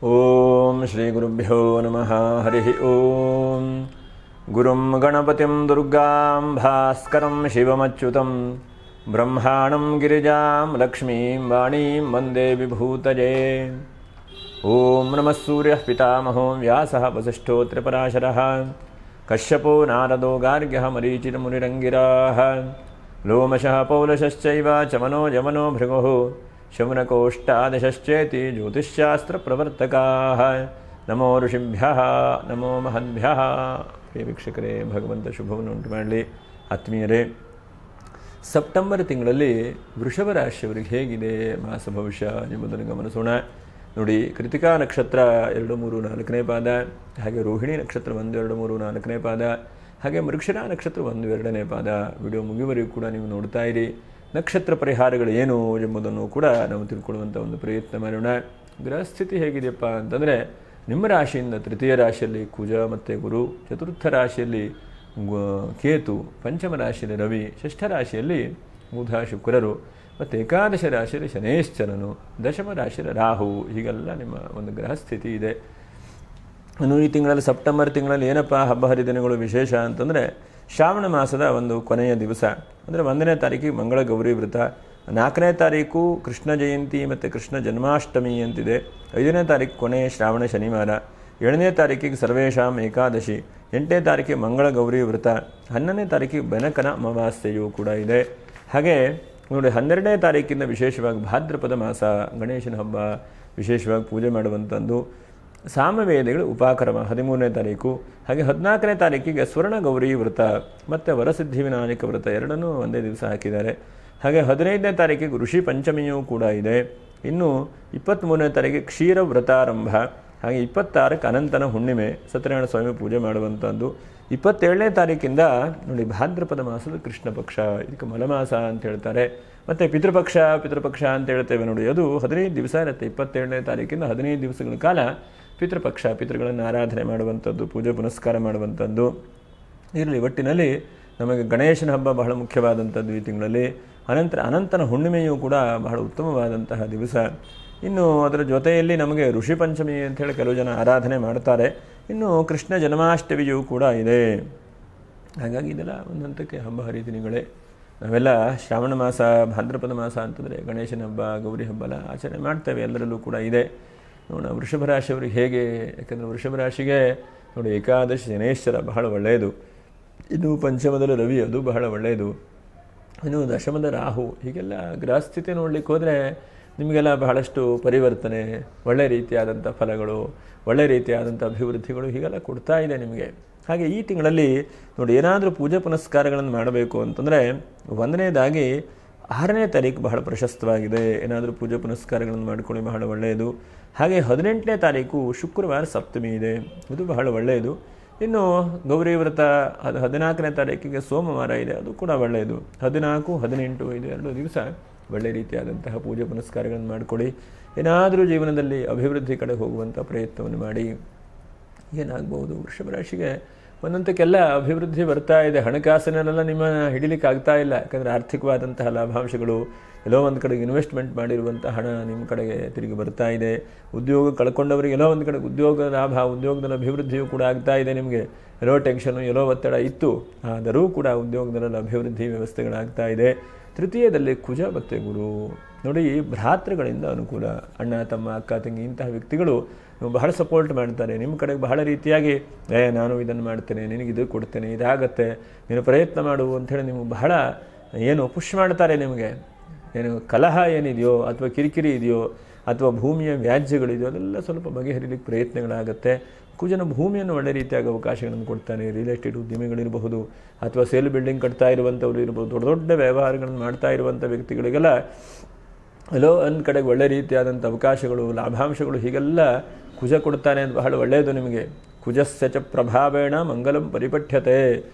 ಓಂ ಶ್ರೀ ಗುರುಭ್ಯೋ ನಮಃ. ಹರಿ ಓಂ. ಗುರುಂ ಗಣಪತಿಂ ದುರ್ಗಾಂ ಭಾಸ್ಕರಂ ಶಿವಮಚ್ಯುತಂ ಬ್ರಹ್ಮಾಣಂ ಗಿರಿಜಾಂ ಲಕ್ಷ್ಮೀಂ ವಾಣೀಂ ವಂದೇ ವಿಭೂತಯೇ. ಓಂ ನಮಃ ಸೂರ್ಯಃ ಪಿತಾಮಹೋ ವ್ಯಾಸಃ ವಸಿಷ್ಠೋತ್ರ ಪರಾಶರಃ ಕಶ್ಯಪೋ ನಾರದೋ ಗಾರ್ಗ್ಯಃ ಮರೀಚಿರ್ಮುನಿರಂಗಿರಾಃ ಲೋಮಶಃ ಪೌಲಶಶ್ಚೈವ ಚಮನೋ ಯಮನೋ ಭೃಗುಃ ಶೌನಕೋಷ್ಟಾದಶಶ್ಚೇತಿ ಜ್ಯೋತಿಷ್ಶಾಸ್ತ್ರಪ್ರವರ್ತಕಾಃ. ನಮೋ ಋಷಿಭ್ಯಃ ನಮೋ ಮಹದ್ಭ್ಯಃ. ಪ್ರಿಯ ವೀಕ್ಷಕರೇ, ಭಗವಂತ ಶುಭವನ್ನು ಉಂಟು ಮಾಡಲಿ. ಆತ್ಮೀಯರೇ, ಸೆಪ್ಟೆಂಬರ್ ತಿಂಗಳಲ್ಲಿ ವೃಷಭ ರಾಶಿಯವರಿಗೆ ಹೇಗಿದೆ ಮಾಸ ಭವಿಷ್ಯ ಎಂಬುದನ್ನು ಗಮನಿಸೋಣ. ನೋಡಿ, ಕೃತಿಕಾ ನಕ್ಷತ್ರ 2, 3, 4ನೇ ಪಾದ, ಹಾಗೆ ರೋಹಿಣಿ ನಕ್ಷತ್ರ 1, 2, 3, 4ನೇ ಪಾದ, ಹಾಗೆ ಮೃಗಶಿರ ನಕ್ಷತ್ರ 1, 2ನೇ ಪಾದ. ವಿಡಿಯೋ ಮುಗಿಯುವವರೆಗೂ ಕೂಡ ನೀವು ನೋಡ್ತಾ ಇರಿ. ನಕ್ಷತ್ರ ಪರಿಹಾರಗಳು ಏನು ಎಂಬುದನ್ನು ಕೂಡ ನಾವು ತಿಳ್ಕೊಳ್ಳುವಂಥ ಒಂದು ಪ್ರಯತ್ನ ಮಾಡೋಣ. ಗ್ರಹಸ್ಥಿತಿ ಹೇಗಿದೆಯಪ್ಪ ಅಂತಂದರೆ, ನಿಮ್ಮ ರಾಶಿಯಿಂದ ತೃತೀಯ ರಾಶಿಯಲ್ಲಿ ಕುಜ ಮತ್ತು ಗುರು, ಚತುರ್ಥ ರಾಶಿಯಲ್ಲಿ ಕೇತು, ಪಂಚಮ ರಾಶಿಯಲ್ಲಿ ರವಿ, ಷಷ್ಠ ರಾಶಿಯಲ್ಲಿ ಬುಧ ಶುಕ್ರರು, ಮತ್ತು ಏಕಾದಶ ರಾಶಿಯಲ್ಲಿ ಶನೇಶ್ಚರನು, ದಶಮ ರಾಶಿಯಲ್ಲಿ ರಾಹು. ಹೀಗೆಲ್ಲ ನಿಮ್ಮ ಒಂದು ಗ್ರಹಸ್ಥಿತಿ ಇದೆ. ಇನ್ನು ಈ ತಿಂಗಳಲ್ಲಿ, ಸೆಪ್ಟೆಂಬರ್ ತಿಂಗಳಲ್ಲಿ ಏನಪ್ಪ ಹಬ್ಬ ಹರಿದಿನಗಳು ವಿಶೇಷ ಅಂತಂದರೆ, ಶ್ರಾವಣ ಮಾಸದ ಒಂದು ಕೊನೆಯ ದಿವಸ ಅಂದರೆ 1ನೇ ತಾರೀಕಿಗೆ ಮಂಗಳ ಗೌರಿ ವ್ರತ, 4ನೇ ತಾರೀಕು ಕೃಷ್ಣ ಜಯಂತಿ ಮತ್ತು ಕೃಷ್ಣ ಜನ್ಮಾಷ್ಟಮಿ ಅಂತಿದೆ, 5ನೇ ತಾರೀಕು ಕೊನೆಯ ಶ್ರಾವಣ ಶನಿವಾರ, 7ನೇ ತಾರೀಕಿಗೆ ಸರ್ವೇಶಾಂ ಏಕಾದಶಿ, 8ನೇ ತಾರೀಕಿಗೆ ಮಂಗಳ ಗೌರಿ ವ್ರತ, 11ನೇ ತಾರೀಕಿಗೆ ಬೆನಕನ ಅಮಾವಾಸ್ಯೆಯೂ ಕೂಡ ಇದೆ. ಹಾಗೆ ನೋಡಿ, 12ನೇ ತಾರೀಕಿಂದ ವಿಶೇಷವಾಗಿ ಭಾದ್ರಪದ ಮಾಸ, ಗಣೇಶನ ಹಬ್ಬ, ವಿಶೇಷವಾಗಿ ಪೂಜೆ ಮಾಡುವಂಥದ್ದು. ಸಾಮವೇದಗಳು ಉಪಕ್ರಮ 13ನೇ ತಾರೀಕು. ಹಾಗೆ 14ನೇ ತಾರೀಕಿಗೆ ಸ್ವರ್ಣ ಗೌರಿ ವ್ರತ ಮತ್ತು ವರಸಿದ್ಧಿ ವಿನಾಯಕ ವ್ರತ ಎರಡನ್ನೂ ಒಂದೇ ದಿವಸ ಹಾಕಿದ್ದಾರೆ. ಹಾಗೆ 15ನೇ ತಾರೀಕಿಗೆ ಋಷಿ ಪಂಚಮಿಯೂ ಕೂಡ ಇದೆ. ಇನ್ನು 23ನೇ ತಾರೀಕಿಗೆ ಕ್ಷೀರ ವ್ರತಾರಂಭ. ಹಾಗೆ 26ಕ್ಕೆ ಅನಂತನ ಹುಣ್ಣಿಮೆ, ಸತ್ಯನಾರಾಯಣ ಸ್ವಾಮಿ ಪೂಜೆ ಮಾಡುವಂಥದ್ದು. 27ನೇ ತಾರೀಕಿಂದ ನೋಡಿ, ಭಾದ್ರಪದ ಮಾಸದ ಕೃಷ್ಣ ಪಕ್ಷ, ಇದಕ್ಕೆ ಮಲಮಾಸ ಅಂತ ಹೇಳ್ತಾರೆ. ಮತ್ತು ಪಿತೃಪಕ್ಷ ಅಂತ ಹೇಳ್ತೇವೆ ನೋಡಿ, ಅದು 15 ದಿವಸ ಇರುತ್ತೆ. 27ನೇ ತಾರೀಕಿಂದ 15 ದಿವಸಗಳ ಕಾಲ ಪಿತೃಪಕ್ಷ, ಪಿತೃಗಳನ್ನು ಆರಾಧನೆ ಮಾಡುವಂಥದ್ದು, ಪೂಜೆ ಪುನಸ್ಕಾರ ಮಾಡುವಂಥದ್ದು ಇರಲಿ. ಒಟ್ಟಿನಲ್ಲಿ ನಮಗೆ ಗಣೇಶನ ಹಬ್ಬ ಬಹಳ ಮುಖ್ಯವಾದಂಥದ್ದು ಈ ತಿಂಗಳಲ್ಲಿ. ಅನಂತರ ಅನಂತನ ಹುಣ್ಣಿಮೆಯೂ ಕೂಡ ಬಹಳ ಉತ್ತಮವಾದಂತಹ ದಿವಸ. ಇನ್ನು ಅದರ ಜೊತೆಯಲ್ಲಿ ನಮಗೆ ಋಷಿ ಪಂಚಮಿ ಅಂಥೇಳಿ ಕೆಲವು ಜನ ಆರಾಧನೆ ಮಾಡ್ತಾರೆ. ಇನ್ನು ಕೃಷ್ಣ ಜನ್ಮಾಷ್ಟಮಿಯೂ ಕೂಡ ಇದೆ. ಹಾಗಾಗಿ ಇದೆಲ್ಲ ಒಂದು ಹಂತಕ್ಕೆ ಹಬ್ಬ ಹರಿದಿನಗಳೇ. ನಾವೆಲ್ಲ ಶ್ರಾವಣ ಮಾಸ, ಭಾದ್ರಪದ ಮಾಸ ಅಂತಂದರೆ ಗಣೇಶನ ಹಬ್ಬ, ಗೌರಿ ಹಬ್ಬ ಎಲ್ಲ ಆಚರಣೆ ಮಾಡ್ತೇವೆ, ಎಲ್ಲರಲ್ಲೂ ಕೂಡ ಇದೆ. ನೋಡೋಣ ವೃಷಭ ರಾಶಿಯವ್ರಿಗೆ ಹೇಗೆ. ಯಾಕಂದರೆ ವೃಷಭ ರಾಶಿಗೆ ನೋಡಿ, ಏಕಾದಶಿ ಶನೇಶ್ವರ ಬಹಳ ಒಳ್ಳೆಯದು. ಇನ್ನು ಪಂಚಮದಲ್ಲಿ ರವಿ, ಅದು ಬಹಳ ಒಳ್ಳೆಯದು. ಇನ್ನು ದಶಮದ ರಾಹು. ಹೀಗೆಲ್ಲ ಗ್ರಹಸ್ಥಿತಿ ನೋಡಲಿಕ್ಕೆ ಹೋದರೆ ನಿಮಗೆಲ್ಲ ಬಹಳಷ್ಟು ಪರಿವರ್ತನೆ, ಒಳ್ಳೆಯ ರೀತಿಯಾದಂಥ ಫಲಗಳು, ಒಳ್ಳೆಯ ರೀತಿಯಾದಂಥ ಅಭಿವೃದ್ಧಿಗಳು ಹೀಗೆಲ್ಲ ಕೊಡ್ತಾ ಇದೆ ನಿಮಗೆ. ಹಾಗೆ ಈ ತಿಂಗಳಲ್ಲಿ ನೋಡಿ, ಏನಾದರೂ ಪೂಜೆ ಪುನಸ್ಕಾರಗಳನ್ನು ಮಾಡಬೇಕು ಅಂತಂದರೆ, 1ನೇದಾಗಿ 6ನೇ ತಾರೀಕು ಬಹಳ ಪ್ರಶಸ್ತವಾಗಿದೆ. ಏನಾದರೂ ಪೂಜೆ ಪುನಸ್ಕಾರಗಳನ್ನು ಮಾಡಿಕೊಳ್ಳಿ, ಬಹಳ ಒಳ್ಳೆಯದು. ಹಾಗೆ 18ನೇ ತಾರೀಕು ಶುಕ್ರವಾರ ಸಪ್ತಮಿ ಇದೆ, ಇದು ಬಹಳ ಒಳ್ಳೆಯದು. ಇನ್ನು ಗೌರಿ ವ್ರತ ಅದು 14ನೇ ತಾರೀಕಿಗೆ ಸೋಮವಾರ ಇದೆ, ಅದು ಕೂಡ ಒಳ್ಳೆಯದು. 14, 18 ಇದು 2 ದಿವಸ ಒಳ್ಳೆಯ ರೀತಿಯಾದಂತಹ ಪೂಜೆ ಪುನಸ್ಕಾರಗಳನ್ನು ಮಾಡಿಕೊಡಿ. ಏನಾದರೂ ಜೀವನದಲ್ಲಿ ಅಭಿವೃದ್ಧಿ ಕಡೆ ಹೋಗುವಂಥ ಪ್ರಯತ್ನವನ್ನು ಮಾಡಿ. ಏನಾಗ್ಬೋದು, ವೃಷಭ ರಾಶಿಗೆ ಒಂದಂತಕ್ಕೆಲ್ಲ ಅಭಿವೃದ್ಧಿ ಬರ್ತಾ ಇದೆ. ಹಣಕಾಸಿನಲ್ಲೆಲ್ಲ ನಿಮ್ಮ ಹಿಡಿಲಿಕ್ಕೆ ಆಗ್ತಾ ಇಲ್ಲ. ಯಾಕಂದರೆ ಆರ್ಥಿಕವಾದಂತಹ ಲಾಭಾಂಶಗಳು, ಎಲ್ಲೋ ಒಂದು ಕಡೆಗೆ ಇನ್ವೆಸ್ಟ್ಮೆಂಟ್ ಮಾಡಿರುವಂಥ ಹಣ ನಿಮ್ಮ ಕಡೆಗೆ ತಿರುಗಿ ಬರ್ತಾ ಇದೆ. ಉದ್ಯೋಗ ಕಳ್ಕೊಂಡವರಿಗೆ ಎಲ್ಲೋ ಒಂದು ಕಡೆಗೆ ಉದ್ಯೋಗ ಲಾಭ, ಉದ್ಯೋಗದಲ್ಲಿ ಅಭಿವೃದ್ಧಿಯೂ ಕೂಡ ಆಗ್ತಾ ಇದೆ. ನಿಮಗೆ ಎಲ್ಲೋ ಟೆನ್ಷನು, ಎಲ್ಲೋ ಒತ್ತಡ ಇತ್ತು, ಆದರೂ ಕೂಡ ಉದ್ಯೋಗದಲ್ಲಿ ಅಭಿವೃದ್ಧಿ ವ್ಯವಸ್ಥೆಗಳಾಗ್ತಾ ಇದೆ. ತೃತೀಯದಲ್ಲಿ ಕುಜ ಮತ್ತು ಗುರು. ನೋಡಿ, ಭ್ರಾತೃಗಳಿಂದ ಅನುಕೂಲ. ಅಣ್ಣ, ತಮ್ಮ, ಅಕ್ಕ, ತಂಗಿ ಇಂತಹ ವ್ಯಕ್ತಿಗಳು ಬಹಳ ಸಪೋರ್ಟ್ ಮಾಡ್ತಾರೆ ನಿಮ್ಮ ಕಡೆಗೆ. ಬಹಳ ರೀತಿಯಾಗಿ ನಾನು ಇದನ್ನು ಮಾಡ್ತೇನೆ, ನಿನಗೆ ಇದು ಕೊಡ್ತೇನೆ, ಇದಾಗತ್ತೆ, ನೀನು ಪ್ರಯತ್ನ ಮಾಡು ಅಂಥೇಳಿ ನಿಮಗೆ ಬಹಳ ಪುಷ್ ಮಾಡ್ತಾರೆ. ನಿಮಗೆ ಕಲಹ ಏನಿದೆಯೋ ಅಥವಾ ಕಿರಿಕಿರಿ ಇದೆಯೋ ಅಥವಾ ಭೂಮಿಯ ವ್ಯಾಜ್ಯಗಳಿದೆಯೋ ಅದೆಲ್ಲ ಸ್ವಲ್ಪ ಬಗೆಹರಿಲಿಕ್ಕೆ ಪ್ರಯತ್ನಗಳಾಗುತ್ತೆ. ಕುಜನ ಭೂಮಿಯನ್ನು ಒಳ್ಳೆ ರೀತಿಯಾಗಿ ಅವಕಾಶಗಳನ್ನು ಕೊಡ್ತಾನೆ. ರಿಯಲ್ ಎಸ್ಟೇಟ್ ಉದ್ಯಮಿಗಳಿರಬಹುದು, ಅಥವಾ ಸೇಲ್ ಬಿಲ್ಡಿಂಗ್ ಕಟ್ತಾ ಇರುವಂಥವ್ರು ಇರ್ಬೋದು, ದೊಡ್ಡ ದೊಡ್ಡ ವ್ಯವಹಾರಗಳನ್ನು ಮಾಡ್ತಾ ಇರುವಂಥ ವ್ಯಕ್ತಿಗಳಿಗೆಲ್ಲ ಎಲ್ಲೋ ಒಂದು ಕಡೆಗೆ ಒಳ್ಳೆ ರೀತಿಯಾದಂಥ ಅವಕಾಶಗಳು, ಲಾಭಾಂಶಗಳು ಹೀಗೆಲ್ಲ ಕುಜ ಕೊಡ್ತಾನೆ ಅಂತ ಬಹಳ ಒಳ್ಳೆಯದು ನಿಮಗೆ. ಕುಜಸ್ಯ ಚ ಪ್ರಭಾವೇಣ ಮಂಗಲಂ ಪರಿಪಠ್ಯತೆ.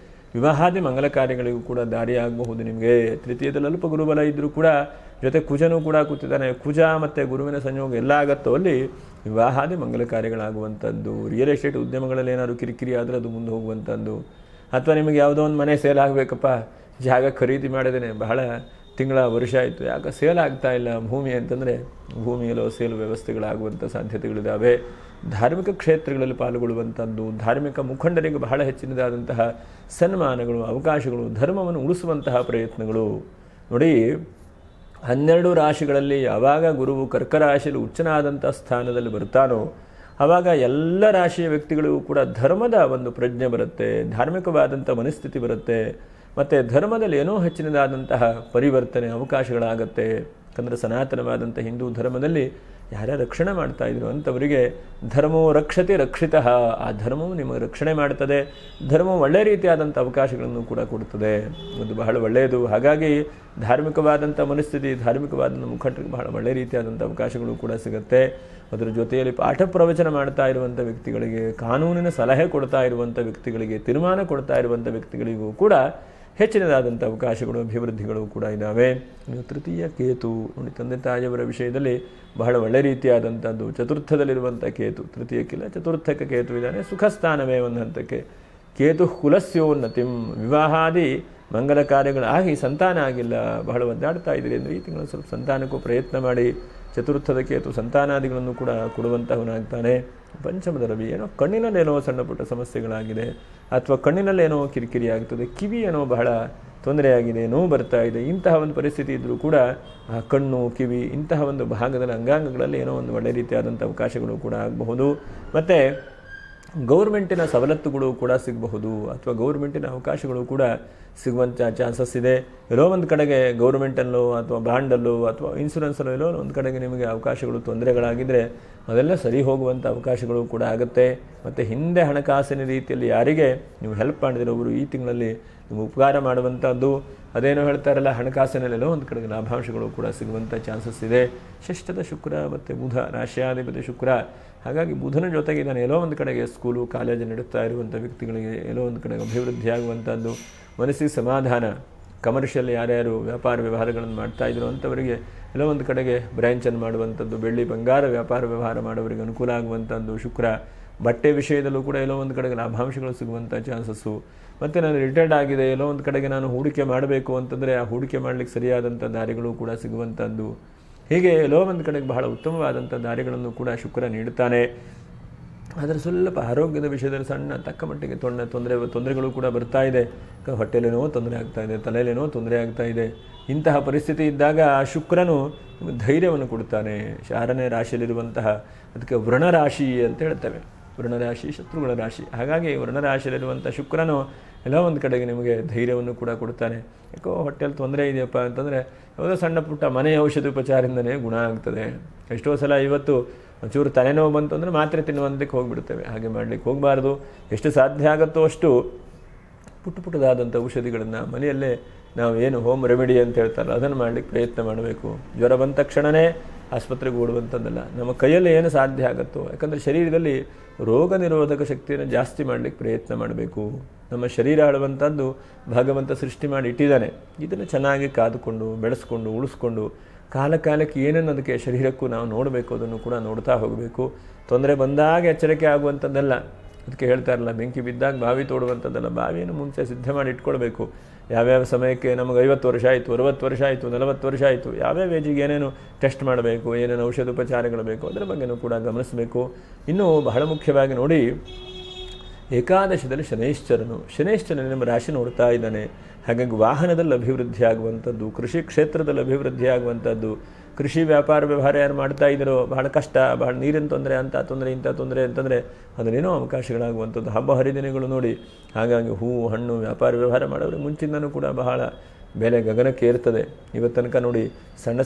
ವಿವಾಹಾದಿ ಮಂಗಲ ಕಾರ್ಯಗಳಿಗೂ ಕೂಡ ದಾರಿಯಾಗಬಹುದು ನಿಮಗೆ. ತೃತೀಯದಲ್ಲಿ ಅಲ್ಪ ಗುರುಬಲ ಇದ್ದರೂ ಕೂಡ ಜೊತೆ ಕುಜನೂ ಕೂಡ ಕೂತಿದ್ದಾನೆ. ಕುಜ ಮತ್ತು ಗುರುವಿನ ಸಂಯೋಗ ಎಲ್ಲ ಆಗತ್ತೋ ಅಲ್ಲಿ ವಿವಾಹಾದಿ ಮಂಗಲ ಕಾರ್ಯಗಳಾಗುವಂಥದ್ದು. ರಿಯಲ್ ಎಸ್ಟೇಟ್ ಉದ್ಯಮಗಳಲ್ಲಿ ಏನಾದರೂ ಕಿರಿಕಿರಿ ಆದರೆ ಅದು ಮುಂದೆ ಹೋಗುವಂಥದ್ದು. ಅಥವಾ ನಿಮಗೆ ಯಾವುದೋ ಒಂದು ಮನೆ ಸೇಲ್ ಆಗಬೇಕಪ್ಪ, ಜಾಗ ಖರೀದಿ ಮಾಡಿದ್ದೇನೆ, ಬಹಳ ತಿಂಗಳ ವರ್ಷ ಆಯಿತು, ಯಾಕೆ ಸೇಲ್ ಆಗ್ತಾ ಇಲ್ಲ ಭೂಮಿ ಅಂತಂದರೆ ಭೂಮಿಯಲ್ಲೋ ಸೇಲ್ ವ್ಯವಸ್ಥೆಗಳಾಗುವಂಥ ಸಾಧ್ಯತೆಗಳಿದ್ದಾವೆ. ಧಾರ್ಮಿಕ ಕ್ಷೇತ್ರಗಳಲ್ಲಿ ಪಾಲ್ಗೊಳ್ಳುವಂಥದ್ದು, ಧಾರ್ಮಿಕ ಮುಖಂಡರಿಗೆ ಬಹಳ ಹೆಚ್ಚಿನದಾದಂತಹ ಸನ್ಮಾನಗಳು, ಅವಕಾಶಗಳು, ಧರ್ಮವನ್ನು ಉಳಿಸುವಂತಹ ಪ್ರಯತ್ನಗಳು. ನೋಡಿ, 12 ರಾಶಿಗಳಲ್ಲಿ ಯಾವಾಗ ಗುರುವು ಕರ್ಕ ರಾಶಿಯಲ್ಲಿ ಉಚ್ಚನಾದಂಥ ಸ್ಥಾನದಲ್ಲಿ ಬರ್ತಾನೋ ಆವಾಗ ಎಲ್ಲ ರಾಶಿಯ ವ್ಯಕ್ತಿಗಳಿಗೂ ಕೂಡ ಧರ್ಮದ ಒಂದು ಪ್ರಜ್ಞೆ ಬರುತ್ತೆ, ಧಾರ್ಮಿಕವಾದಂಥ ಮನಸ್ಥಿತಿ ಬರುತ್ತೆ, ಮತ್ತು ಧರ್ಮದಲ್ಲಿ ಏನೋ ಹೆಚ್ಚಿನದಾದಂತಹ ಪರಿವರ್ತನೆ ಅವಕಾಶಗಳಾಗತ್ತೆ. ಯಾಕಂದರೆ ಸನಾತನವಾದಂಥ ಹಿಂದೂ ಧರ್ಮದಲ್ಲಿ ಯಾರ್ಯಾರು ರಕ್ಷಣೆ ಮಾಡ್ತಾ ಇದ್ರು ಅಂಥವರಿಗೆ ಧರ್ಮೋ ರಕ್ಷತೆ ರಕ್ಷಿತಃ, ಆ ಧರ್ಮವು ನಿಮಗೆ ರಕ್ಷಣೆ ಮಾಡ್ತದೆ, ಧರ್ಮವು ಒಳ್ಳೆಯ ರೀತಿಯಾದಂಥ ಅವಕಾಶಗಳನ್ನು ಕೂಡ ಕೊಡುತ್ತದೆ. ಅದು ಬಹಳ ಒಳ್ಳೆಯದು. ಹಾಗಾಗಿ ಧಾರ್ಮಿಕವಾದಂಥ ಮನಸ್ಥಿತಿ, ಧಾರ್ಮಿಕವಾದಂಥ ಮುಖಂಡರಿಗೆ ಬಹಳ ಒಳ್ಳೆಯ ರೀತಿಯಾದಂಥ ಅವಕಾಶಗಳು ಕೂಡ ಸಿಗುತ್ತೆ. ಅದರ ಜೊತೆಯಲ್ಲಿ ಪಾಠ ಪ್ರವಚನ ಮಾಡ್ತಾ ಇರುವಂಥ ವ್ಯಕ್ತಿಗಳಿಗೆ, ಕಾನೂನಿನ ಸಲಹೆ ಕೊಡ್ತಾ ಇರುವಂಥ ವ್ಯಕ್ತಿಗಳಿಗೆ, ತೀರ್ಮಾನ ಕೊಡ್ತಾ ಇರುವಂಥ ವ್ಯಕ್ತಿಗಳಿಗೂ ಕೂಡ ಹೆಚ್ಚಿನದಾದಂಥ ಅವಕಾಶಗಳು, ಅಭಿವೃದ್ಧಿಗಳು ಕೂಡ ಇದ್ದಾವೆ. ಇನ್ನು ತೃತೀಯ ಕೇತು ನೋಡಿ, ತಂದೆ ತಾಯಿಯವರ ವಿಷಯದಲ್ಲಿ ಬಹಳ ಒಳ್ಳೆ ರೀತಿಯಾದಂಥದ್ದು. ಚತುರ್ಥದಲ್ಲಿರುವಂಥ ಕೇತು, ತೃತೀಯಕ್ಕಿಲ್ಲ ಚತುರ್ಥಕ್ಕೆ ಕೇತು ಇದ್ದಾನೆ, ಸುಖ ಸ್ಥಾನವೇ ಒಂದು ಹಂತಕ್ಕೆ. ಕೇತು ಕುಲಸ್ಯೋನ್ನತಿಂ, ವಿವಾಹಾದಿ ಮಂಗಲ ಕಾರ್ಯಗಳಾಗಿ ಸಂತಾನ ಆಗಿಲ್ಲ, ಬಹಳ ಒದ್ದಾಡ್ತಾ ಇದ್ದೀರಿ ಅಂದರೆ ಈ ತಿಂಗಳು ಸ್ವಲ್ಪ ಸಂತಾನಕ್ಕೂ ಪ್ರಯತ್ನ ಮಾಡಿ. ಚತುರ್ಥದ ಕೇತು ಸಂತಾನಾದಿಗಳನ್ನು ಕೂಡ ಕೊಡುವಂತಹವನಾಗ್ತಾನೆ. ಪಂಚಮದ ರವಿ ಏನೋ ಕಣ್ಣಿನಲ್ಲೇನೋ ಸಣ್ಣ ಪುಟ್ಟ ಸಮಸ್ಯೆಗಳಾಗಿದೆ, ಅಥವಾ ಕಣ್ಣಿನಲ್ಲೇನೋ ಕಿರಿಕಿರಿ ಆಗ್ತದೆ, ಕಿವಿ ಏನೋ ಬಹಳ ತೊಂದರೆಯಾಗಿದೆ, ನೋವು ಬರ್ತಾ ಇದೆ. ಇಂತಹ ಒಂದು ಪರಿಸ್ಥಿತಿ ಇದ್ದರೂ ಕೂಡ ಆ ಕಣ್ಣು, ಕಿವಿ ಇಂತಹ ಒಂದು ಭಾಗದಲ್ಲಿ ಅಂಗಾಂಗಗಳಲ್ಲಿ ಏನೋ ಒಂದು ಒಳ್ಳೆ ರೀತಿಯಾದಂಥ ಅವಕಾಶಗಳು ಕೂಡ ಆಗಬಹುದು. ಮತ್ತು ಗೌರ್ಮೆಂಟಿನ ಸವಲತ್ತುಗಳು ಕೂಡ ಸಿಗಬಹುದು, ಅಥವಾ ಗೌರ್ಮೆಂಟಿನ ಅವಕಾಶಗಳು ಕೂಡ ಸಿಗುವಂಥ ಚಾನ್ಸಸ್ ಇದೆ. ಎಲ್ಲೋ ಒಂದು ಕಡೆಗೆ ಗೌರ್ಮೆಂಟಲ್ಲೋ ಅಥವಾ ಬಾಂಡಲ್ಲೋ ಅಥವಾ ಇನ್ಶೂರೆನ್ಸಲ್ಲೋ ಎಲ್ಲೋ ಒಂದು ಕಡೆಗೆ ನಿಮಗೆ ಅವಕಾಶಗಳು ತೊಂದರೆಗಳಾಗಿದ್ದರೆ ಅದೆಲ್ಲ ಸರಿ ಹೋಗುವಂಥ ಅವಕಾಶಗಳು ಕೂಡ ಆಗುತ್ತೆ. ಮತ್ತು ಹಿಂದೆ ಹಣಕಾಸಿನ ರೀತಿಯಲ್ಲಿ ಯಾರಿಗೆ ನೀವು ಹೆಲ್ಪ್ ಮಾಡಿದಿರೋರು ಈ ತಿಂಗಳಲ್ಲಿ ನೀವು ಉಪಕಾರ ಮಾಡುವಂಥದ್ದು, ಅದೇನೋ ಹೇಳ್ತಾರಲ್ಲ ಹಣಕಾಸಿನಲ್ಲೆಲ್ಲೋ ಒಂದು ಕಡೆಗೆ ಲಾಭಾಂಶಗಳು ಕೂಡ ಸಿಗುವಂಥ ಚಾನ್ಸಸ್ ಇದೆ. ಷಷ್ಠದ ಶುಕ್ರ ಮತ್ತು ಬುಧ, ರಾಶ್ಯಾಧಿಪತಿ ಶುಕ್ರ, ಹಾಗಾಗಿ ಬುಧನ ಜೊತೆಗೆ ನಾನು ಎಲ್ಲೋ ಒಂದು ಕಡೆಗೆ ಸ್ಕೂಲು ಕಾಲೇಜು ನಡೆಸ್ತಾ ಇರುವಂಥ ವ್ಯಕ್ತಿಗಳಿಗೆ ಎಲ್ಲೋ ಒಂದು ಕಡೆಗೆ ಅಭಿವೃದ್ಧಿ ಆಗುವಂಥದ್ದು, ಮನಸ್ಸಿಗೆ ಸಮಾಧಾನ. ಕಮರ್ಷಿಯಲ್ ಯಾರ್ಯಾರು ವ್ಯಾಪಾರ ವ್ಯವಹಾರಗಳನ್ನು ಮಾಡ್ತಾ ಇದ್ರು ಅಂಥವರಿಗೆ ಎಲ್ಲೋ ಒಂದು ಕಡೆಗೆ ಬ್ರ್ಯಾಂಚನ್ನು ಮಾಡುವಂಥದ್ದು, ಬೆಳ್ಳಿ ಬಂಗಾರ ವ್ಯಾಪಾರ ವ್ಯವಹಾರ ಮಾಡೋವರಿಗೆ ಅನುಕೂಲ ಆಗುವಂಥದ್ದು. ಶುಕ್ರ ಬಟ್ಟೆ ವಿಷಯದಲ್ಲೂ ಕೂಡ ಎಲ್ಲೋ ಒಂದು ಕಡೆಗೆ ಲಾಭಾಂಶಗಳು ಸಿಗುವಂಥ ಚಾನ್ಸಸ್ಸು. ಮತ್ತು ನಾನು ರಿಟೈರ್ಡ್ ಆಗಿದೆ, ಎಲ್ಲೋ ಒಂದು ಕಡೆಗೆ ನಾನು ಹೂಡಿಕೆ ಮಾಡಬೇಕು ಅಂತಂದರೆ ಆ ಹೂಡಿಕೆ ಮಾಡಲಿಕ್ಕೆ ಸರಿಯಾದಂಥ ದಾರಿಗಳು ಕೂಡ ಸಿಗುವಂಥದ್ದು. ಹೀಗೆ ಎಲ್ಲೋ ಒಂದು ಕಡೆಗೆ ಬಹಳ ಉತ್ತಮವಾದಂಥ ದಾರಿಗಳನ್ನು ಕೂಡ ಶುಕ್ರ ನೀಡುತ್ತಾನೆ. ಆದರೆ ಸ್ವಲ್ಪ ಆರೋಗ್ಯದ ವಿಷಯದಲ್ಲಿ ಸಣ್ಣ ತಕ್ಕ ಮಟ್ಟಿಗೆ ತೊಂದರೆಗಳು ಕೂಡ ಬರ್ತಾ ಇದೆ. ಹೊಟ್ಟೆಲೇನೋ ತೊಂದರೆ ಆಗ್ತಾ ಇದೆ, ತಲೆಯಲ್ಲೇನೋ ತೊಂದರೆ ಆಗ್ತಾ ಇದೆ. ಇಂತಹ ಪರಿಸ್ಥಿತಿ ಇದ್ದಾಗ ಆ ಶುಕ್ರನು ಧೈರ್ಯವನ್ನು ಕೊಡ್ತಾನೆ. 6ನೇ ರಾಶಿಯಲ್ಲಿರುವಂತಹ, ಅದಕ್ಕೆ ವೃಣರಾಶಿ ಅಂತ ಹೇಳ್ತೇವೆ. ವೃಣರಾಶಿ ಶತ್ರುಗಳ ರಾಶಿ. ಹಾಗಾಗಿ ವೃಣರಾಶಿಯಲ್ಲಿರುವಂಥ ಶುಕ್ರನು ಎಲ್ಲ ಒಂದು ಕಡೆಗೆ ನಿಮಗೆ ಧೈರ್ಯವನ್ನು ಕೂಡ ಕೊಡ್ತಾನೆ. ಯಾಕೋ ಹೊಟ್ಟೆಯಲ್ಲಿ ತೊಂದರೆ ಇದೆಯಪ್ಪ ಅಂತಂದರೆ ಯಾವುದೋ ಸಣ್ಣ ಪುಟ್ಟ ಮನೆ ಔಷಧಿ ಉಪಚಾರದಿಂದಲೇ ಗುಣ ಆಗ್ತದೆ. ಎಷ್ಟೋ ಸಲ ಇವತ್ತು ಒಂಚೂರು ತಲೆನೋವು ಬಂತು ಅಂದರೆ ಮಾತ್ರೆ ತಿನ್ನುವಂತಕ್ಕೆ ಹೋಗಿಬಿಡ್ತೇವೆ. ಹಾಗೆ ಮಾಡಲಿಕ್ಕೆ ಹೋಗಬಾರ್ದು. ಎಷ್ಟು ಸಾಧ್ಯ ಆಗುತ್ತೋ ಅಷ್ಟು ಪುಟ್ಟದಾದಂಥ ಔಷಧಿಗಳನ್ನು ಮನೆಯಲ್ಲೇ ನಾವು ಏನು ಹೋಮ್ ರೆಮಿಡಿ ಅಂತ ಹೇಳ್ತಾರಲ್ಲ ಅದನ್ನು ಮಾಡಲಿಕ್ಕೆ ಪ್ರಯತ್ನ ಮಾಡಬೇಕು. ಜ್ವರ ಬಂದ ತಕ್ಷಣವೇ ಆಸ್ಪತ್ರೆಗೆ ಓಡುವಂಥದ್ದಲ್ಲ. ನಮ್ಮ ಕೈಯಲ್ಲಿ ಏನು ಸಾಧ್ಯ ಆಗುತ್ತೋ, ಯಾಕಂದರೆ ಶರೀರದಲ್ಲಿ ರೋಗ ನಿರೋಧಕ ಶಕ್ತಿಯನ್ನು ಜಾಸ್ತಿ ಮಾಡಲಿಕ್ಕೆ ಪ್ರಯತ್ನ ಮಾಡಬೇಕು. ನಮ್ಮ ಶರೀರ ಆಳುವಂಥದ್ದು ಭಗವಂತ ಸೃಷ್ಟಿ ಮಾಡಿ ಇಟ್ಟಿದ್ದಾನೆ. ಇದನ್ನು ಚೆನ್ನಾಗಿ ಕಾದುಕೊಂಡು ಬೆಳೆಸ್ಕೊಂಡು ಉಳಿಸ್ಕೊಂಡು ಕಾಲಕ್ಕೆ ಏನನ್ನು ಅದಕ್ಕೆ ಶರೀರಕ್ಕೂ ನಾವು ನೋಡಬೇಕು, ಅದನ್ನು ಕೂಡ ನೋಡ್ತಾ ಹೋಗಬೇಕು. ತೊಂದರೆ ಬಂದಾಗ ಎಚ್ಚರಿಕೆ ಆಗುವಂಥದ್ದಲ್ಲ. ಅದಕ್ಕೆ ಹೇಳ್ತಾರಲ್ಲ, ಬೆಂಕಿ ಬಿದ್ದಾಗ ಬಾವಿ ತೋಡುವಂಥದ್ದಲ್ಲ. ಬಾವಿಯನ್ನು ಮುಂಚೆ ಸಿದ್ಧ ಮಾಡಿ ಇಟ್ಕೊಳ್ಬೇಕು. ಯಾವ್ಯಾವ ಸಮಯಕ್ಕೆ ನಮಗೆ 50 ವರ್ಷ ಆಯಿತು, 60 ವರ್ಷ ಆಯಿತು, 40 ವರ್ಷ ಆಯಿತು, ಯಾವ್ಯಾವ ಏಜಿಗೆ ಏನೇನು ಟೆಸ್ಟ್ ಮಾಡಬೇಕು, ಏನೇನು ಔಷಧೋಪಚಾರಗಳು ಬೇಕು ಅದರ ಬಗ್ಗೆನೂ ಕೂಡ ಗಮನಿಸಬೇಕು. ಇನ್ನೂ ಬಹಳ ಮುಖ್ಯವಾಗಿ ನೋಡಿ, ಏಕಾದಶದಲ್ಲಿ ಶನೈಶ್ಚರನು ನಿಮ್ಮ ರಾಶಿ ನೋಡ್ತಾ ಇದ್ದಾನೆ. ಹಾಗಾಗಿ ವಾಹನದಲ್ಲಿ ಅಭಿವೃದ್ಧಿ ಆಗುವಂಥದ್ದು, ಕೃಷಿ ಕ್ಷೇತ್ರದಲ್ಲಿ ಅಭಿವೃದ್ಧಿ ಆಗುವಂಥದ್ದು, ಕೃಷಿ ವ್ಯಾಪಾರ ವ್ಯವಹಾರ ಯಾರು ಮಾಡ್ತಾ ಇದ್ದಾರೋ ಬಹಳ ಕಷ್ಟ, ಬಹಳ ನೀರಿನ ತೊಂದರೆ, ಇಂಥ ತೊಂದರೆ ಅಂತಂದರೆ ಅದನ್ನೇನೋ ಅವಕಾಶಗಳಾಗುವಂಥದ್ದು. ಹಬ್ಬ ಹರಿದಿನಗಳು ನೋಡಿ. ಹಾಗಾಗಿ ಹೂವು ಹಣ್ಣು ವ್ಯಾಪಾರ ವ್ಯವಹಾರ ಮಾಡೋರಿಗೆ ಮುಂಚಿಂದನೂ ಕೂಡ ಬಹಳ ಬೆಲೆ ಗಗನಕ್ಕೆ ಏರ್ತದೆ. ಇವತ್ತು ತನಕ ನೋಡಿ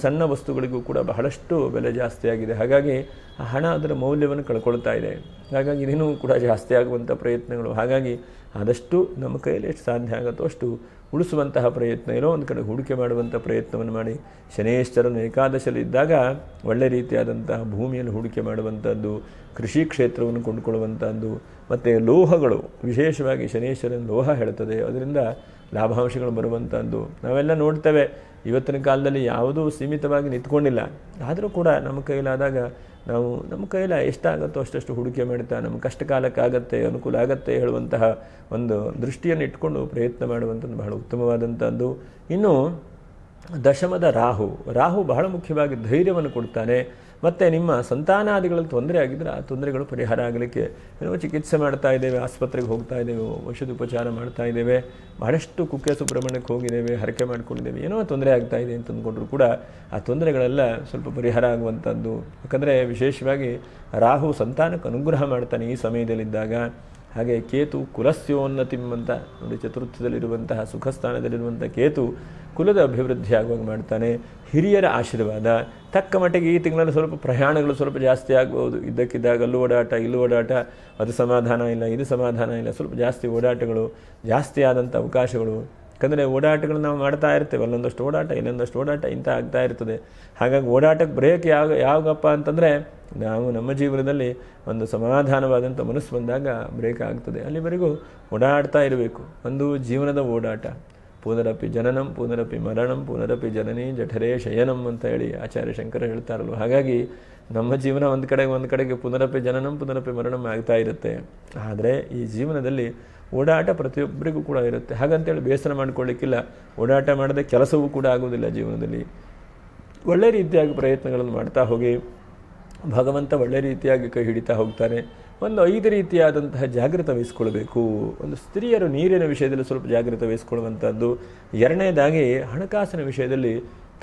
ಸಣ್ಣ ವಸ್ತುಗಳಿಗೂ ಕೂಡ ಬಹಳಷ್ಟು ಬೆಲೆ ಜಾಸ್ತಿ ಆಗಿದೆ. ಹಾಗಾಗಿ ಆ ಹಣ ಅದರ ಮೌಲ್ಯವನ್ನು ಕಳ್ಕೊಳ್ತಾ ಇದೆ. ಹಾಗಾಗಿ ಇನ್ನೂ ಕೂಡ ಜಾಸ್ತಿ ಆಗುವಂಥ ಪ್ರಯತ್ನಗಳು. ಹಾಗಾಗಿ ಆದಷ್ಟು ನಮ್ಮ ಕೈಯಲ್ಲಿ ಎಷ್ಟು ಸಾಧ್ಯ ಆಗುತ್ತೋ ಅಷ್ಟು ಉಳಿಸುವಂತಹ ಪ್ರಯತ್ನ, ಏನೋ ಒಂದು ಕಡೆ ಹೂಡಿಕೆ ಮಾಡುವಂಥ ಪ್ರಯತ್ನವನ್ನು ಮಾಡಿ. ಶನೈಶ್ಚರನು ಏಕಾದಶಲ್ಲಿ ಇದ್ದಾಗ ಒಳ್ಳೆ ರೀತಿಯಾದಂತಹ ಭೂಮಿಯಲ್ಲಿ ಹೂಡಿಕೆ ಮಾಡುವಂಥದ್ದು, ಕೃಷಿ ಕ್ಷೇತ್ರವನ್ನು ಕೊಂಡುಕೊಳ್ಳುವಂಥದ್ದು, ಮತ್ತು ಲೋಹಗಳು, ವಿಶೇಷವಾಗಿ ಶನೈಶ್ವರನ ಲೋಹ ಹೇಳ್ತದೆ, ಅದರಿಂದ ಲಾಭಾಂಶಗಳು ಬರುವಂಥದ್ದು ನಾವೆಲ್ಲ ನೋಡ್ತೇವೆ. ಇವತ್ತಿನ ಕಾಲದಲ್ಲಿ ಯಾವುದೂ ಸೀಮಿತವಾಗಿ ನಿಂತ್ಕೊಂಡಿಲ್ಲ. ಆದರೂ ಕೂಡ ನಮ್ಮ ಕೈಲಾದಾಗ ನಾವು ನಮ್ಮ ಕೈಲ ಎಷ್ಟಾಗುತ್ತೋ ಅಷ್ಟು ಹೂಡಿಕೆ ಮಾಡ್ತಾ ನಮ್ಮ ಕಷ್ಟ ಕಾಲಕ್ಕಾಗತ್ತೆ, ಅನುಕೂಲ ಆಗತ್ತೆ ಹೇಳುವಂತಹ ಒಂದು ದೃಷ್ಟಿಯನ್ನು ಇಟ್ಕೊಂಡು ಪ್ರಯತ್ನ ಮಾಡುವಂಥದ್ದು ಬಹಳ ಉತ್ತಮವಾದಂಥದ್ದು. ಇನ್ನು ದಶಮದ ರಾಹು ಬಹಳ ಮುಖ್ಯವಾಗಿ ಧೈರ್ಯವನ್ನು ಕೊಡ್ತಾನೆ. ಮತ್ತು ನಿಮ್ಮ ಸಂತಾನಾದಿಗಳಲ್ಲಿ ತೊಂದರೆ ಆಗಿದ್ದರೆ ಆ ತೊಂದರೆಗಳು ಪರಿಹಾರ ಆಗಲಿಕ್ಕೆ ಏನೋ ಚಿಕಿತ್ಸೆ ಮಾಡ್ತಾ ಇದ್ದೇವೆ, ಆಸ್ಪತ್ರೆಗೆ ಹೋಗ್ತಾ ಇದ್ದೇವೆ, ಔಷಧೋಪಚಾರ ಮಾಡ್ತಾ ಇದ್ದೇವೆ, ಬಹಳಷ್ಟು ಕುಕ್ಕೆ ಸುಬ್ರಹ್ಮಣ್ಯಕ್ಕೆ ಹೋಗಿದ್ದೇವೆ, ಹರಕೆ ಮಾಡ್ಕೊಂಡಿದ್ದೇವೆ, ಏನೋ ತೊಂದರೆ ಆಗ್ತಾ ಇದೆ ಅಂತ ಅಂದ್ಕೊಂಡ್ರು ಕೂಡ ಆ ತೊಂದರೆಗಳೆಲ್ಲ ಸ್ವಲ್ಪ ಪರಿಹಾರ ಆಗುವಂಥದ್ದು. ಯಾಕಂದರೆ ವಿಶೇಷವಾಗಿ ರಾಹು ಸಂತಾನಕ್ಕೆ ಅನುಗ್ರಹ ಮಾಡ್ತಾನೆ ಈ ಸಮಯದಲ್ಲಿದ್ದಾಗ. ಹಾಗೆ ಕೇತು ಕುಲಸ್ಯೋನ್ನತಿಂ ಅಂತ ನೋಡಿ, ಚತುರ್ಥದಲ್ಲಿರುವಂತಹ ಸುಖಸ್ಥಾನದಲ್ಲಿರುವಂಥ ಕೇತು ಕುಲದ ಅಭಿವೃದ್ಧಿ ಆಗುವಾಗ ಮಾಡ್ತಾನೆ. ಹಿರಿಯರ ಆಶೀರ್ವಾದ ತಕ್ಕ ಮಟ್ಟಿಗೆ ಈ ತಿಂಗಳಲ್ಲಿ ಸ್ವಲ್ಪ ಪ್ರಯಾಣಗಳು ಸ್ವಲ್ಪ ಜಾಸ್ತಿ ಆಗ್ಬೋದು. ಇದ್ದಕ್ಕಿದ್ದಾಗ ಅಲ್ಲೂ ಓಡಾಟ ಇಲ್ಲೂ ಓಡಾಟ, ಅದು ಸಮಾಧಾನ ಇಲ್ಲ ಇದು ಸಮಾಧಾನ ಇಲ್ಲ, ಸ್ವಲ್ಪ ಜಾಸ್ತಿ ಓಡಾಟಗಳು, ಜಾಸ್ತಿ ಆದಂಥ ಅವಕಾಶಗಳು. ಯಾಕಂದರೆ ಓಡಾಟಗಳು ನಾವು ಮಾಡ್ತಾ ಇರ್ತೇವೆ, ಅಲ್ಲೊಂದಷ್ಟು ಓಡಾಟ ಇಲ್ಲೊಂದಷ್ಟು ಓಡಾಟ ಇಂಥ ಆಗ್ತಾ ಇರ್ತದೆ. ಹಾಗಾಗಿ ಓಡಾಟಕ್ಕೆ ಬ್ರೇಕ್ ಯಾವಾಗಪ್ಪ ಅಂತಂದರೆ ನಾವು ನಮ್ಮ ಜೀವನದಲ್ಲಿ ಒಂದು ಸಮಾಧಾನವಾದಂಥ ಮನಸ್ಸು ಬಂದಾಗ ಬ್ರೇಕ್ ಆಗ್ತದೆ. ಅಲ್ಲಿವರೆಗೂ ಓಡಾಡ್ತಾ ಇರಬೇಕು. ಒಂದು ಜೀವನದ ಓಡಾಟ. ಪುನರಪಿ ಜನನಂ ಪುನರಪಿ ಮರಣಂ ಪುನರಪಿ ಜನನಿ ಜಠರೇ ಶಯನಂ ಅಂತ ಹೇಳಿ ಆಚಾರ್ಯ ಶಂಕರ ಹೇಳ್ತಾರಲ್ವ. ಹಾಗಾಗಿ ನಮ್ಮ ಜೀವನ ಒಂದು ಕಡೆಗೆ ಪುನರಪಿ ಜನನಂ ಪುನರಪಿ ಮರಣಂ ಆಗ್ತಾ ಇರುತ್ತೆ. ಆದರೆ ಈ ಜೀವನದಲ್ಲಿ ಓಡಾಟ ಪ್ರತಿಯೊಬ್ಬರಿಗೂ ಕೂಡ ಇರುತ್ತೆ. ಹಾಗಂತೇಳಿ ಬೇಸರ ಮಾಡ್ಕೊಳ್ಳಿಕ್ಕಿಲ್ಲ. ಓಡಾಟ ಮಾಡದೆ ಕೆಲಸವೂ ಕೂಡ ಆಗೋದಿಲ್ಲ ಜೀವನದಲ್ಲಿ. ಒಳ್ಳೆ ರೀತಿಯಾಗಿ ಪ್ರಯತ್ನಗಳನ್ನು ಮಾಡ್ತಾ ಹೋಗಿ ಭಗವಂತ ಒಳ್ಳೆ ರೀತಿಯಾಗಿ ಕೈ ಹಿಡಿತಾ ಹೋಗ್ತಾನೆ. ಒಂದು 5 ರೀತಿಯಾದಂತಹ ಜಾಗೃತ ವಹಿಸ್ಕೊಳ್ಬೇಕು. ಒಂದು ಸ್ತ್ರೀಯರು ನೀರಿನ ವಿಷಯದಲ್ಲಿ ಸ್ವಲ್ಪ ಜಾಗೃತ ವಹಿಸ್ಕೊಳ್ಳುವಂಥದ್ದು. ಎರಡನೇದಾಗಿ ಹಣಕಾಸಿನ ವಿಷಯದಲ್ಲಿ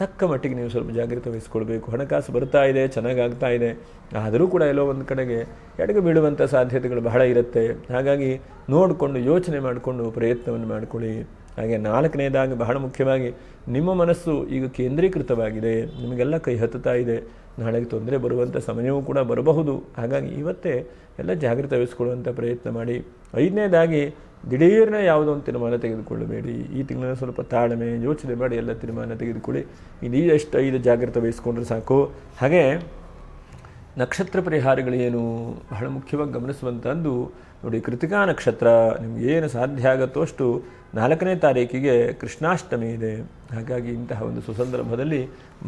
ತಕ್ಕ ಮಟ್ಟಿಗೆ ನೀವು ಸ್ವಲ್ಪ ಜಾಗೃತ ವಹಿಸ್ಕೊಳ್ಬೇಕು. ಹಣಕಾಸು ಬರ್ತಾ ಇದೆ, ಚೆನ್ನಾಗಾಗ್ತಾ ಇದೆ, ಆದರೂ ಕೂಡ ಎಲ್ಲೋ ಒಂದು ಕಡೆಗೆ ಎಡಗು ಬೀಳುವಂಥ ಸಾಧ್ಯತೆಗಳು ಬಹಳ ಇರುತ್ತೆ. ಹಾಗಾಗಿ ನೋಡಿಕೊಂಡು ಯೋಚನೆ ಮಾಡಿಕೊಂಡು ಪ್ರಯತ್ನವನ್ನು ಮಾಡಿಕೊಳ್ಳಿ. ಹಾಗೆ 4ನೇದಾಗಿ ಬಹಳ ಮುಖ್ಯವಾಗಿ ನಿಮ್ಮ ಮನಸ್ಸು ಈಗ ಕೇಂದ್ರೀಕೃತವಾಗಿದೆ, ನಿಮಗೆಲ್ಲ ಕೈ ಹತ್ತುತ್ತಾ ಇದೆ, ನಾಳೆಗೆ ತೊಂದರೆ ಬರುವಂಥ ಸಮಯವೂ ಕೂಡ ಬರಬಹುದು. ಹಾಗಾಗಿ ಇವತ್ತೇ ಎಲ್ಲ ಜಾಗೃತ ವಹಿಸ್ಕೊಳ್ಳುವಂಥ ಪ್ರಯತ್ನ ಮಾಡಿ. 5ನೇದಾಗಿ ದಿಢೀರ್ನ ಯಾವುದೋ ಒಂದು ತೀರ್ಮಾನ ತೆಗೆದುಕೊಳ್ಳಬೇಡಿ. ಈ ತಿಂಗಳಲ್ಲಿ ಸ್ವಲ್ಪ ತಾಳ್ಮೆ ಯೋಚನೆ ಮಾಡಿ ಎಲ್ಲ ತೀರ್ಮಾನ ತೆಗೆದುಕೊಳ್ಳಿ. ಇದು ಎಷ್ಟು 5 ಜಾಗೃತ ವಹಿಸ್ಕೊಂಡ್ರೆ ಸಾಕು. ಹಾಗೆ ನಕ್ಷತ್ರ ಪರಿಹಾರಗಳೇನು ಬಹಳ ಮುಖ್ಯವಾಗಿ ಗಮನಿಸುವಂಥದ್ದು ನೋಡಿ. ಕೃತಿಕಾ ನಕ್ಷತ್ರ ನಿಮ್ಗೆ ಏನು ಸಾಧ್ಯ ಆಗುತ್ತೋ ಅಷ್ಟು 4ನೇ ತಾರೀಕಿಗೆ ಕೃಷ್ಣಾಷ್ಟಮಿ ಇದೆ. ಹಾಗಾಗಿ ಇಂತಹ ಒಂದು ಸುಸಂದರ್ಭದಲ್ಲಿ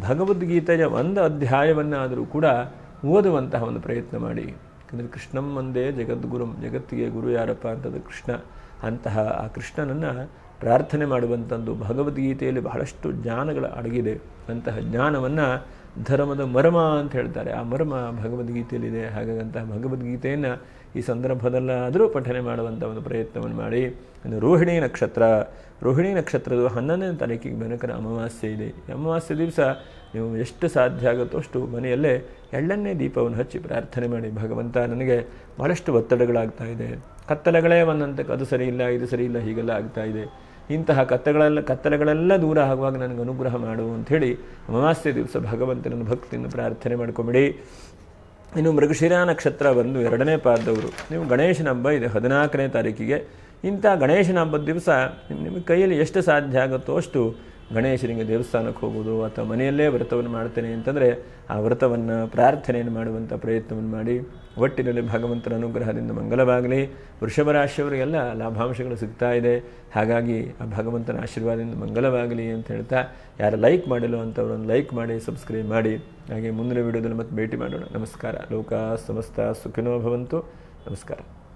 ಭಗವದ್ಗೀತೆಯ ಒಂದು ಅಧ್ಯಾಯವನ್ನಾದರೂ ಕೂಡ ಓದುವಂತಹ ಒಂದು ಪ್ರಯತ್ನ ಮಾಡಿ. ಯಾಕಂದರೆ ಕೃಷ್ಣಂ ಒಂದೇ ಜಗದ್ಗುರುಂ, ಜಗತ್ತಿಗೆ ಗುರು ಯಾರಪ್ಪ ಅಂತದ್ದು ಕೃಷ್ಣ. ಅಂತಹ ಆ ಕೃಷ್ಣನನ್ನು ಪ್ರಾರ್ಥನೆ ಮಾಡುವಂಥದ್ದು ಭಗವದ್ಗೀತೆಯಲ್ಲಿ ಬಹಳಷ್ಟು ಜ್ಞಾನಗಳ ಅಡಗಿದೆ. ಅಂತಹ ಜ್ಞಾನವನ್ನು ಧರ್ಮದ ಮರ್ಮ ಅಂತ ಹೇಳ್ತಾರೆ. ಆ ಮರ್ಮ ಭಗವದ್ಗೀತೆಯಲ್ಲಿದೆ. ಹಾಗಾಗಿ ಅಂತಹ ಭಗವದ್ಗೀತೆಯನ್ನು ಈ ಸಂದರ್ಭದಲ್ಲಾದರೂ ಪಠನೆ ಮಾಡುವಂಥ ಒಂದು ಪ್ರಯತ್ನವನ್ನು ಮಾಡಿ. ಇನ್ನು ರೋಹಿಣಿ ನಕ್ಷತ್ರದ 11ನೇ ತಾರೀಕಿಗೆ ಬೆನಕನ ಅಮಾವಾಸ್ಯೆ ಇದೆ. ಈ ಅಮಾವಾಸ್ಯೆ ದಿವಸ ನೀವು ಎಷ್ಟು ಸಾಧ್ಯ ಆಗುತ್ತೋ ಅಷ್ಟು ಮನೆಯಲ್ಲೇ ಎಳ್ಳೆಣ್ಣೆ ದೀಪವನ್ನು ಹಚ್ಚಿ ಪ್ರಾರ್ಥನೆ ಮಾಡಿ. ಭಗವಂತ, ನನಗೆ ಭಾಳಷ್ಟು ಒತ್ತಡಗಳಾಗ್ತಾ ಇದೆ, ಕತ್ತಲೆಗಳೇ ಒಂದಂತಕ್ಕೆ ಅದು ಸರಿ ಇಲ್ಲ ಇದು ಸರಿ ಇಲ್ಲ ಹೀಗೆಲ್ಲ ಆಗ್ತಾ ಇದೆ, ಇಂತಹ ಕತ್ತಲೆಗಳೆಲ್ಲ ದೂರ ಆಗುವಾಗ ನನಗೆ ಅನುಗ್ರಹ ಮಾಡು ಅಂಥೇಳಿ ಅಮಾವಾಸ್ಯೆ ದಿವಸ ಭಗವಂತನನ್ನು ಭಕ್ತಿಯನ್ನು ಪ್ರಾರ್ಥನೆ ಮಾಡ್ಕೊಂಬಿಡಿ. ಇನ್ನು ಮೃಗಶಿರ ನಕ್ಷತ್ರ ಬಂದು 2ನೇ ಪಾದದವರು. ನೀವು ಗಣೇಶನ ಹಬ್ಬ ಇದೆ 14ನೇ ತಾರೀಕಿಗೆ. ಇಂಥ ಗಣೇಶನ ಹಬ್ಬದ ದಿವಸ ನಿಮ್ಮ ಕೈಯಲ್ಲಿ ಎಷ್ಟು ಸಾಧ್ಯ ಆಗುತ್ತೋ ಅಷ್ಟು ಗಣೇಶನಿಗೆ ದೇವಸ್ಥಾನಕ್ಕೆ ಹೋಗೋದು ಅಥವಾ ಮನೆಯಲ್ಲೇ ವ್ರತವನ್ನು ಮಾಡ್ತೇನೆ ಅಂತಂದರೆ ಆ ವ್ರತವನ್ನು ಪ್ರಾರ್ಥನೆಯನ್ನು ಮಾಡುವಂಥ ಪ್ರಯತ್ನವನ್ನು ಮಾಡಿ. ಒಟ್ಟಿನಲ್ಲಿ ಭಗವಂತನ ಅನುಗ್ರಹದಿಂದ ಮಂಗಲವಾಗಲಿ. ವೃಷಭ ರಾಶಿಯವರಿಗೆಲ್ಲ ಲಾಭಾಂಶಗಳು ಸಿಗ್ತಾ ಇದೆ. ಹಾಗಾಗಿ ಆ ಭಗವಂತನ ಆಶೀರ್ವಾದದಿಂದ ಮಂಗಲವಾಗಲಿ ಅಂತ ಹೇಳ್ತಾ, ಯಾರು ಲೈಕ್ ಮಾಡಿಲ್ಲೋ ಅಂಥವ್ರನ್ನು ಲೈಕ್ ಮಾಡಿ, ಸಬ್ಸ್ಕ್ರೈಬ್ ಮಾಡಿ. ಹಾಗೆ ಮುಂದಿನ ವಿಡಿಯೋದಲ್ಲಿ ಮತ್ತೆ ಭೇಟಿ ಮಾಡೋಣ. ನಮಸ್ಕಾರ. ಲೋಕ ಸಮಸ್ತ ಸುಖಿನೋ ಭವಂತು. ನಮಸ್ಕಾರ.